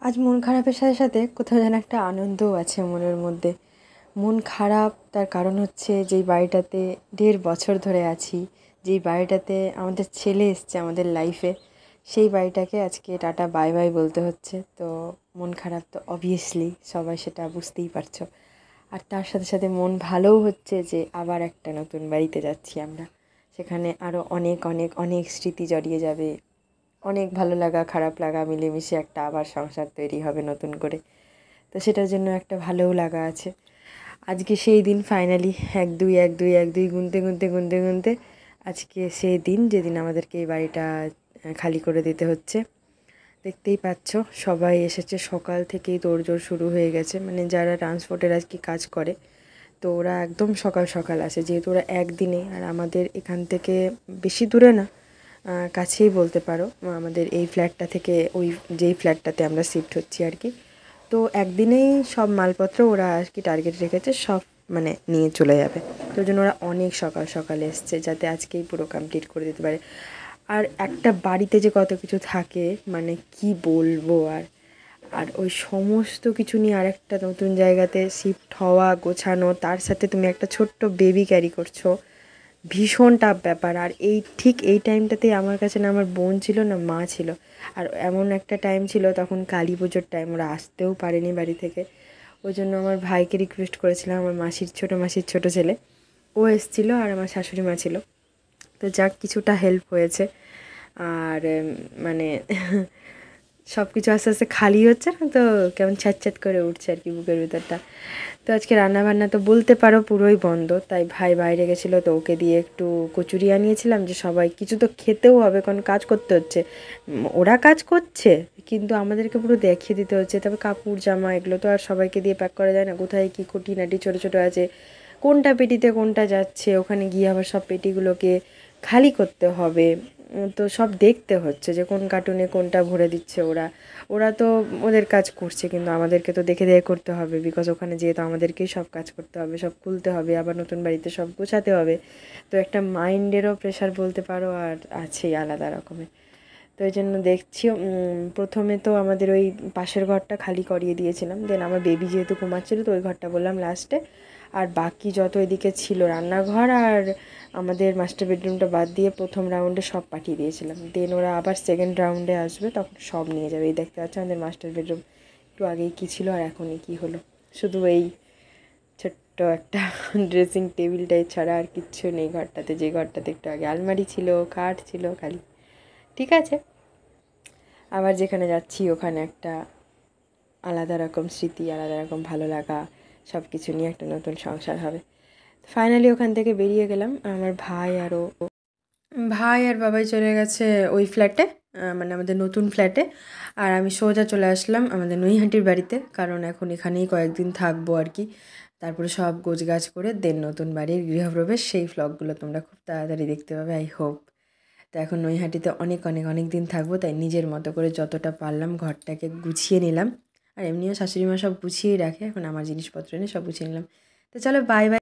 আজ মন খারাপের সাথে সাথে কোথাও যেন একটা আনন্দও আছে মনের মধ্যে। মন খারাপ তার কারণ হচ্ছে যেই বাড়িটাতে ১.৫ বছর ধরে আছি, যেই বাড়িটাতে আমাদের ছেলে এসছে আমাদের লাইফে, সেই বাড়িটাকে আজকে টাটা বাই বাই বলতে হচ্ছে। তো মন খারাপ তো অবভিয়াসলি সবাই সেটা বুঝতেই পারছো। আর তার সাথে সাথে মন ভালোও হচ্ছে যে আবার একটা নতুন বাড়িতে যাচ্ছি আমরা। সেখানে আরও অনেক অনেক অনেক স্মৃতি জড়িয়ে যাবে, অনেক ভালো লাগা খারাপ লাগা মিলেমিশে একটা আবার সংসার তৈরি হবে নতুন করে। তো সেটার জন্য একটা ভালোও লাগা আছে। আজকে সেই দিন ফাইনালি ১-২ ১-২ ১-২ গুনতে গুনতে গুনতে গুনতে আজকে সেই দিন যেদিন আমাদেরকে এই বাড়িটা খালি করে দিতে হচ্ছে। দেখতেই পাচ্ছ সবাই এসেছে, সকাল থেকেই তোড়জোড় শুরু হয়ে গেছে। মানে যারা ট্রান্সপোর্টের আজকে কাজ করে তো ওরা একদম সকাল সকাল আসে, যেহেতু ওরা একদিনে। আর আমাদের এখান থেকে বেশি দূরে না, কাছেই বলতে পারো। আমাদের এই ফ্ল্যাটটা থেকে ওই যেই ফ্ল্যাটটাতে আমরা শিফট হচ্ছি আর কি, তো একদিনেই সব মালপত্র ওরা আর কি টার্গেট রেখেছে সব মানে নিয়ে চলে যাবে। তো ওই জন্য ওরা অনেক সকাল সকাল এসছে যাতে আজকেই পুরো কমপ্লিট করে দিতে পারে। আর একটা বাড়িতে যে কত কিছু থাকে মানে কি বলবো। আর আর ওই সমস্ত কিছু নিয়ে আরেকটা নতুন জায়গাতে শিফট হওয়া, গোছানো, তার সাথে তুমি একটা ছোট্ট বেবি ক্যারি করছো, ভীষণ টাফ ব্যাপার। আর ঠিক এই টাইমটাতেই আমার কাছে না আমার বোন ছিল না মা ছিল। আর এমন একটা টাইম ছিল তখন কালী পুজোর টাইম, ওরা আসতেও পারেনি বাড়ি থেকে। ওই জন্য আমার ভাইকে রিকোয়েস্ট করেছিলাম, আমার ছোটো মাসির ছোটো ছেলে ও এসেছিলো, আর আমার শাশুড়ি মা ছিল। তো যাক কিছুটা হেল্প হয়েছে। আর মানে সব কিছু আস্তে আস্তে খালি হচ্ছে না তো, কেমন ছ্যাঁত করে উঠছে আর কি বুকের ভিতরটা। তো আজকে রান্নাবান্না তো বলতে পারো পুরোই বন্ধ, তাই ভাই বাইরে গেছিলো তো ওকে দিয়ে একটু কচুরি আনিয়েছিলাম যে সবাই কিছু তো খেতেও হবে, কারণ কাজ করতে হচ্ছে। ওরা কাজ করছে কিন্তু আমাদেরকে পুরো দেখিয়ে দিতে হচ্ছে। তবে কাপড় জামা এগুলো তো আর সবাইকে দিয়ে প্যাক করা যায় না, কোথায় কী খুঁটিনাটি ছোটো ছোটো আছে, কোনটা পেটিতে কোনটা যাচ্ছে, ওখানে গিয়ে আবার সব পেটিগুলোকে খালি করতে হবে। তো সব দেখতে হচ্ছে যে কোন কার্টুনে কোনটা ভরে দিচ্ছে ওরা। ওরা তো ওদের কাজ করছে কিন্তু আমাদেরকে তো দেখে দেখে করতে হবে, বিকজ ওখানে যেহেতু আমাদেরকেই সব কাজ করতে হবে, সব খুলতে হবে, আবার নতুন বাড়িতে সব গোছাতে হবে। তো একটা মাইন্ডেরও প্রেশার বলতে পারো আর আছেই আলাদা রকমের। তো এই জন্য দেখছি প্রথমে তো আমাদের ওই পাশের ঘরটা খালি করিয়ে দিয়েছিলাম, দেন আমার বেবি যেহেতু ঘুমাচ্ছিলো তো ওই ঘরটা বললাম লাস্টে। আর বাকি যত এদিকে ছিল রান্নাঘর আর আমাদের মাস্টার বেডরুমটা বাদ দিয়ে প্রথম রাউন্ডে সব পাঠিয়ে দিয়েছিলাম। দেন ওরা আবার সেকেন্ড রাউন্ডে আসবে, তখন সব নিয়ে যাবে। এই দেখতে পাচ্ছ আমাদের মাস্টার বেডরুম একটু আগেই কী ছিল আর এখনই কী হলো। শুধু এই ছোট্ট একটা ড্রেসিং টেবিলটাই ছাড়া আর কিচ্ছু নেই ঘরটাতে, যে ঘরটাতে একটু আগে আলমারি ছিল, খাট ছিল খালি। ঠিক আছে, আবার যেখানে যাচ্ছি ওখানে একটা আলাদা রকম স্মৃতি, আলাদা রকম ভালো লাগা, সব কিছু নিয়ে একটা নতুন সংসার হবে। ফাইনালি ওখান থেকে বেরিয়ে গেলাম। আমার ভাই আর বাবাই চলে গেছে ওই ফ্ল্যাটে, মানে আমাদের নতুন ফ্ল্যাটে। আর আমি সোজা চলে আসলাম আমাদের নৈহাটির বাড়িতে, কারণ এখন এখানেই কয়েকদিন থাকবো আর কি। তারপরে সব গোছগাছ করে দেন নতুন বাড়ির গৃহপ্রবেশ, সেই ভ্লগগুলো তোমরা খুব তাড়াতাড়ি দেখতে পাবে আই হোপ। তো এখন নৈহাটিতে অনেক অনেক অনেক দিন থাকবো, তাই নিজের মতো করে যতটা পারলাম ঘরটাকে গুছিয়ে নিলাম। আর এমনিও শাশুড়ি মা সব গুছিয়েই রাখে, এখন আমার জিনিসপত্র এনে সব গুছিয়ে নিলাম। তো চলো বাই বাই।